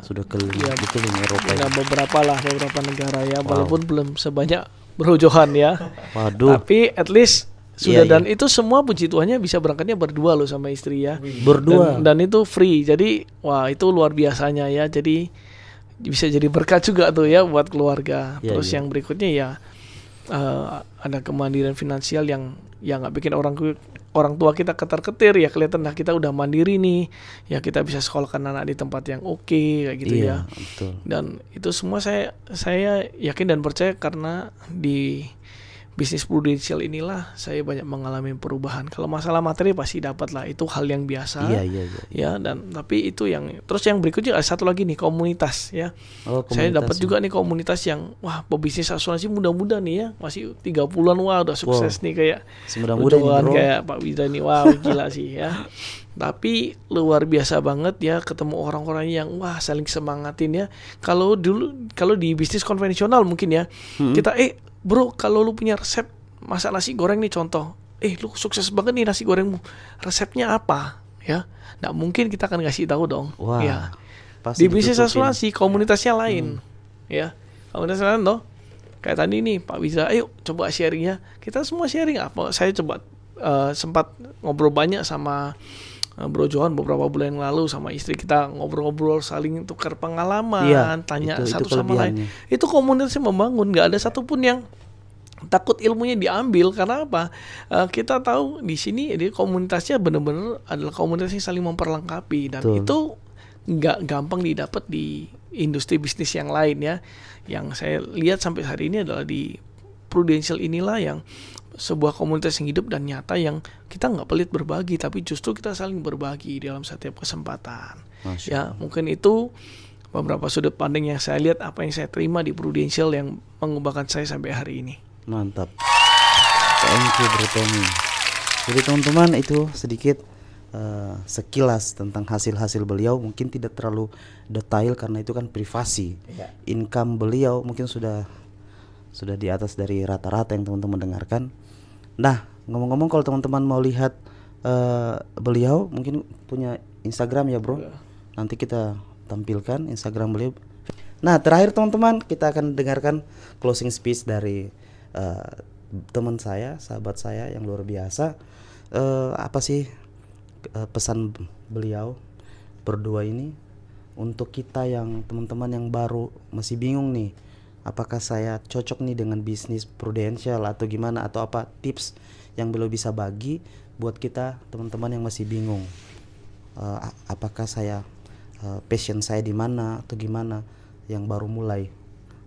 Sudah keliling Eropa ya, beberapa negara ya. Walaupun belum sebanyak Bro Johan ya. Waduh. Tapi at least sudah dan itu semua puji Tuhannya bisa berangkatnya berdua loh sama istri ya. Berdua. Dan itu free. Jadi wah itu luar biasanya ya. Jadi bisa jadi berkat juga tuh ya buat keluarga. Terus yang berikutnya ya ada kemandirian finansial yang nggak bikin orang tua kita ketar-ketir ya, kelihatan lah kita udah mandiri nih ya, kita bisa sekolahkan anak di tempat yang oke kayak gitu ya. Betul. Dan itu semua saya yakin dan percaya karena di bisnis prudensial inilah saya banyak mengalami perubahan. Kalau masalah materi pasti dapat lah, itu hal yang biasa. Ya, dan tapi itu yang terus yang berikutnya ada satu lagi nih, komunitas ya. Saya dapat juga nih komunitas yang wah pebisnis asuransi muda-muda nih ya, masih 30-an, wah udah sukses nih kayak muda-muda kayak Pak Widra nih, wow gila sih ya. Tapi luar biasa banget ya ketemu orang-orang yang wah saling semangatin ya. Kalau di bisnis konvensional mungkin ya kita bro, kalau lu punya resep masak nasi goreng nih contoh, lu sukses banget nih nasi gorengmu, resepnya apa? Ya, nggak mungkin kita akan kasih tahu dong. Wah, ya. Di bisnis asuransi komunitasnya lain, ya, komunitasnya lain loh. Kayak tadi nih Pak Wiza, ayo coba sharingnya. Kita semua sharing apa? Saya coba sempat ngobrol banyak sama Bro Johan beberapa bulan yang lalu sama istri kita, ngobrol-ngobrol saling tukar pengalaman, tanya satu sama lain. Itu komunitasnya membangun, nggak ada satupun yang takut ilmunya diambil. Karena apa? Kita tahu di sini di komunitasnya benar-benar adalah komunitas yang saling memperlengkapi, dan itu nggak gampang didapat di industri bisnis yang lain ya. Yang saya lihat sampai hari ini adalah di Prudential inilah yang sebuah komunitas yang hidup dan nyata, yang kita nggak pelit berbagi, tapi justru kita saling berbagi dalam setiap kesempatan. Ya, mungkin itu beberapa sudut pandang yang saya lihat, apa yang saya terima di Prudential yang mengubahkan saya sampai hari ini. Mantap. Thank you Bro Tommy. Jadi teman-teman, itu sedikit sekilas tentang hasil-hasil beliau. Mungkin tidak terlalu detail karena itu kan privasi. Income beliau mungkin sudah di atas dari rata-rata yang teman-teman dengarkan. Nah, ngomong-ngomong, kalau teman-teman mau lihat beliau mungkin punya Instagram ya bro. Nanti kita tampilkan Instagram beliau. Nah, terakhir teman-teman, kita akan dengarkan closing speech dari teman saya, sahabat saya yang luar biasa. Apa sih pesan beliau berdua ini untuk kita yang teman-teman yang baru masih bingung nih, apakah saya cocok nih dengan bisnis Prudential atau gimana, atau apa tips yang beliau bisa bagi buat kita teman-teman yang masih bingung, apakah saya passion saya di mana atau gimana, yang baru mulai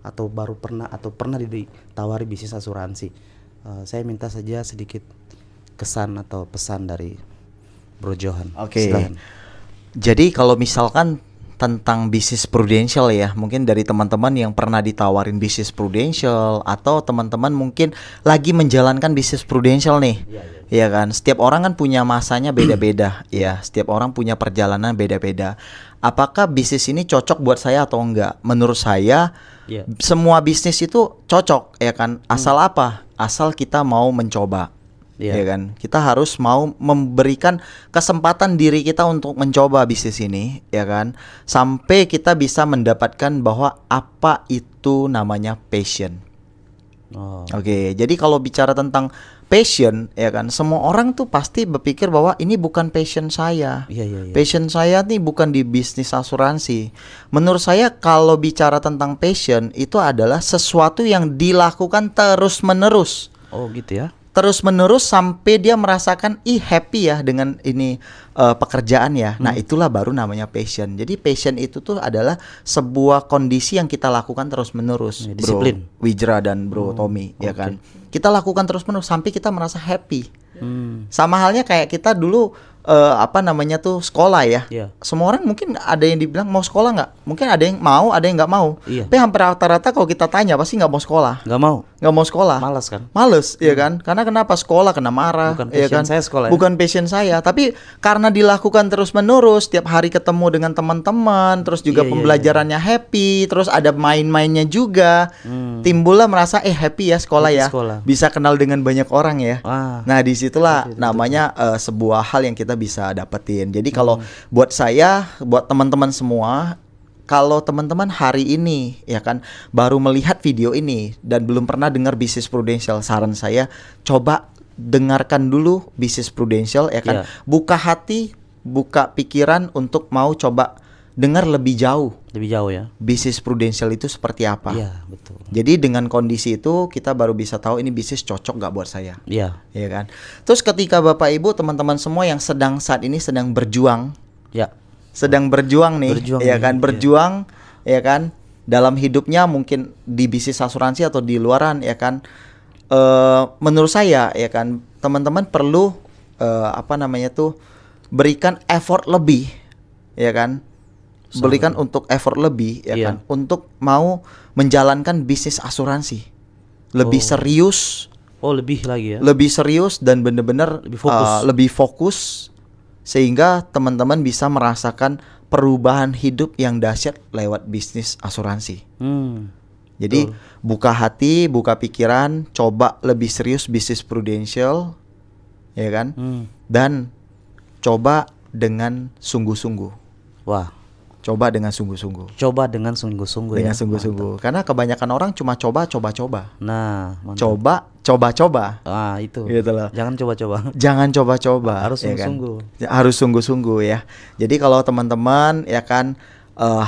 atau pernah ditawari bisnis asuransi. Saya minta saja sedikit kesan atau pesan dari Bro Johan. Oke. Jadi kalau misalkan tentang bisnis Prudential ya, mungkin dari teman-teman yang pernah ditawarin bisnis Prudential, atau teman-teman mungkin lagi menjalankan bisnis Prudential nih, ya kan. Setiap orang kan punya masanya beda-beda, ya. Setiap orang punya perjalanan beda-beda. Apakah bisnis ini cocok buat saya atau enggak? Menurut saya, semua bisnis itu cocok, ya kan. Asal apa? Asal kita mau mencoba. Ya kan, kita harus mau memberikan kesempatan diri kita untuk mencoba bisnis ini, ya kan, sampai kita bisa mendapatkan bahwa apa itu namanya passion. Oke, jadi kalau bicara tentang passion, ya kan, semua orang tuh pasti berpikir bahwa ini bukan passion saya. Passion saya nih bukan di bisnis asuransi. Menurut saya kalau bicara tentang passion, itu adalah sesuatu yang dilakukan terus-menerus. Oh gitu ya. Terus-menerus sampai dia merasakan happy ya dengan ini pekerjaan ya. Nah, itulah baru namanya passion. Jadi passion itu tuh adalah sebuah kondisi yang kita lakukan terus-menerus, disiplin. Bro Wijra dan Bro Tommy, ya kan. Kita lakukan terus-menerus sampai kita merasa happy. Sama halnya kayak kita dulu sekolah ya. Semua orang mungkin ada yang dibilang mau sekolah nggak, mungkin ada yang mau, ada yang nggak mau. Tapi hampir rata-rata kalau kita tanya pasti nggak mau sekolah. Nggak mau sekolah. Malas kan? Males, ya kan? Karena kenapa? Sekolah kena marah. Bukan passion saya sekolah. Bukan passion saya, tapi karena dilakukan terus-menerus, setiap hari ketemu dengan teman-teman, terus juga pembelajarannya happy, terus ada main-mainnya juga, timbullah merasa happy ya sekolah ya. Bisa kenal dengan banyak orang ya. Nah, disitulah namanya sebuah hal yang kita bisa dapetin. Jadi kalau buat saya, buat teman-teman semua, kalau teman-teman hari ini ya kan baru melihat video ini dan belum pernah dengar bisnis Prudential, saran saya coba dengarkan dulu bisnis Prudential ya kan. Buka hati, buka pikiran untuk mau coba dengar lebih jauh ya. Bisnis Prudential itu seperti apa? Iya, betul. Jadi dengan kondisi itu kita baru bisa tahu ini bisnis cocok nggak buat saya. Iya. Ya kan. Terus ketika Bapak Ibu teman-teman semua yang saat ini sedang berjuang, sedang berjuang nih, berjuang, ya kan, dalam hidupnya mungkin di bisnis asuransi atau di luaran, ya kan. Menurut saya, ya kan, teman-teman perlu berikan effort lebih, ya kan. Berikan untuk effort lebih, ya kan, untuk mau menjalankan bisnis asuransi lebih serius. Lebih lagi ya. Lebih serius dan benar-benar lebih fokus sehingga teman-teman bisa merasakan perubahan hidup yang dahsyat lewat bisnis asuransi. Jadi buka hati, buka pikiran, coba lebih serius bisnis Prudential, ya kan, dan coba dengan sungguh-sungguh. Coba dengan sungguh-sungguh. Dengan sungguh-sungguh. Karena kebanyakan orang cuma coba-coba. Nah, mantap. Coba-coba. Itu. Gitu loh. Jangan coba-coba. Jangan coba-coba. Harus sungguh-sungguh. Ya kan? Harus sungguh-sungguh ya. Jadi kalau teman-teman ya kan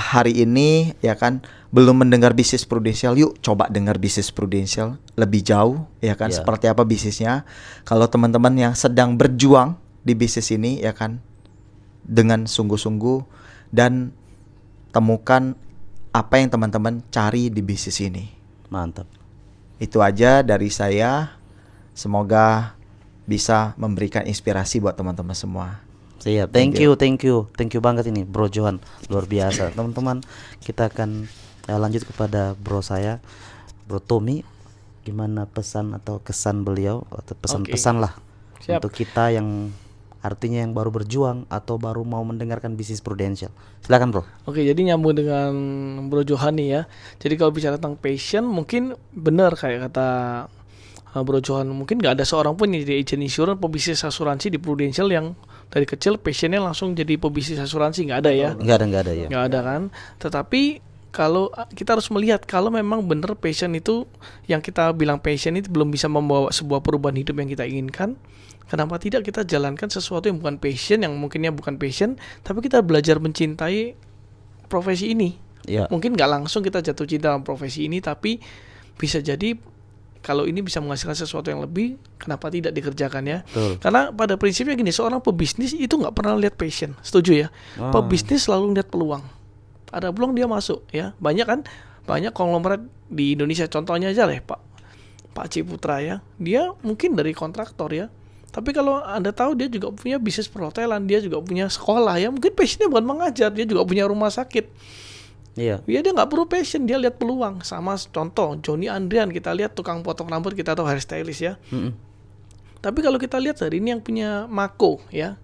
hari ini ya kan belum mendengar bisnis Prudential, yuk coba dengar bisnis Prudential lebih jauh ya kan, seperti apa bisnisnya. Kalau teman-teman yang sedang berjuang di bisnis ini ya kan, dengan sungguh-sungguh dan temukan apa yang teman-teman cari di bisnis ini. Mantap. Itu aja dari saya. Semoga bisa memberikan inspirasi buat teman-teman semua. Siap. Thank you banget ini Bro Johan, luar biasa. Teman-teman, kita akan lanjut kepada bro saya, Bro Tommy. Gimana pesan atau kesan beliau atau pesan-pesan lah untuk kita yang artinya yang baru berjuang atau baru mau mendengarkan bisnis Prudential. Silakan Bro. Oke, jadi nyambung dengan Bro Johan nih ya. Jadi kalau bicara tentang passion, mungkin benar kayak kata Bro Johan, mungkin nggak ada seorang pun yang jadi agent insurance, pebisnis asuransi di Prudential yang dari kecil passionnya langsung jadi pebisnis asuransi. Nggak ada ya. Nggak ada ya. Nggak ada kan. Tetapi kalau kita harus melihat kalau memang benar passion itu, yang kita bilang passion itu belum bisa membawa sebuah perubahan hidup yang kita inginkan, kenapa tidak kita jalankan sesuatu yang bukan passion, yang mungkinnya bukan passion, tapi kita belajar mencintai profesi ini. Mungkin nggak langsung kita jatuh cinta dalam profesi ini, tapi bisa jadi kalau ini bisa menghasilkan sesuatu yang lebih, kenapa tidak dikerjakan ya? Karena pada prinsipnya gini, seorang pebisnis itu nggak pernah lihat passion, setuju ya? Pebisnis selalu lihat peluang. Ada peluang dia masuk ya. Banyak konglomerat di Indonesia, contohnya aja lah Pak Ciputra ya. Dia mungkin dari kontraktor ya. Tapi kalau Anda tahu dia juga punya bisnis perhotelan, dia juga punya sekolah ya. Mungkin passionnya bukan mengajar, dia juga punya rumah sakit. Dia nggak perlu passion, dia lihat peluang. Sama contoh Johnny Andrian, kita lihat tukang potong rambut, kita tahu hairstylist ya. Tapi kalau kita lihat hari ini yang punya Mako ya,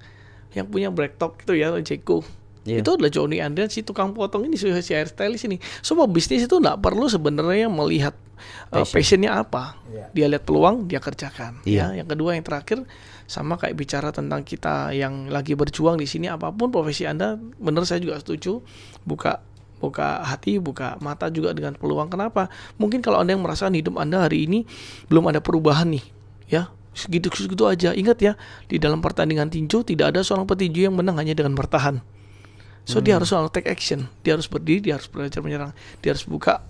yang punya Blacktop itu ya, Jeko. Itu adalah Johnny Andrian, si tukang potong ini, si hairstylist ini. Semua bisnis itu nggak perlu sebenarnya melihat passionnya apa. Dia lihat peluang, dia kerjakan. Ya. Yang kedua, yang terakhir, sama kayak bicara tentang kita yang lagi berjuang di sini, apapun profesi Anda, benar saya juga setuju. Buka hati, buka mata juga dengan peluang. Kenapa? Mungkin kalau Anda yang merasakan hidup Anda hari ini belum ada perubahan nih, ya segitu aja. Ingat ya, di dalam pertandingan tinju tidak ada seorang petinju yang menang hanya dengan bertahan. So dia harus selalu take action, dia harus berdiri, dia harus belajar menyerang, dia harus buka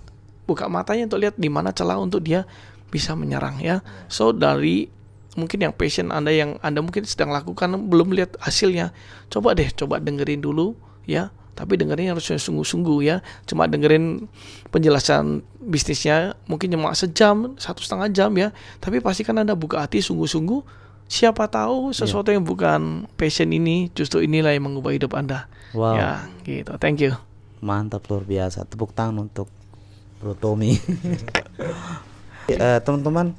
matanya untuk lihat di mana celah untuk dia bisa menyerang ya. So dari mungkin yang passion Anda yang Anda mungkin sedang lakukan belum lihat hasilnya, coba dengerin dulu ya. Tapi dengerinnya harus sungguh-sungguh ya. Cuma dengerin penjelasan bisnisnya mungkin cuma sejam, 1,5 jam ya. Tapi pastikan Anda buka hati sungguh-sungguh. Siapa tahu sesuatu yang bukan passion ini justru inilah yang mengubah hidup Anda. Wow. Ya, gitu. Thank you. Mantap, luar biasa. Tepuk tangan untuk Bro Tommy. Teman-teman,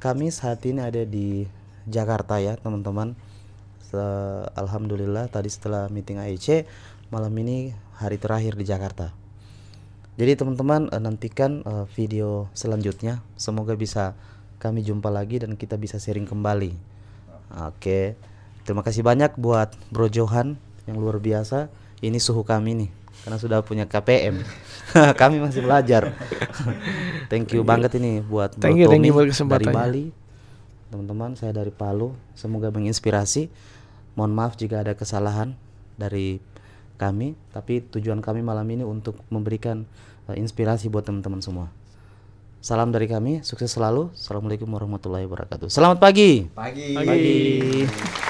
kami saat ini ada di Jakarta ya, teman-teman. Alhamdulillah tadi setelah meeting AEC, malam ini hari terakhir di Jakarta. Jadi teman-teman, nantikan video selanjutnya. Semoga bisa kami jumpa lagi dan kita bisa sharing kembali. Oke. Terima kasih banyak buat Bro Johan yang luar biasa. Ini suhu kami nih, karena sudah punya KPM. Kami masih belajar. Thank you banget ini buat Bro Tommy dari Bali. teman-teman. Saya dari Palu, semoga menginspirasi. Mohon maaf jika ada kesalahan dari kami, tapi tujuan kami malam ini untuk memberikan inspirasi buat teman-teman semua. Salam dari kami, sukses selalu. Assalamualaikum warahmatullahi wabarakatuh. Selamat pagi. Pagi. Pagi.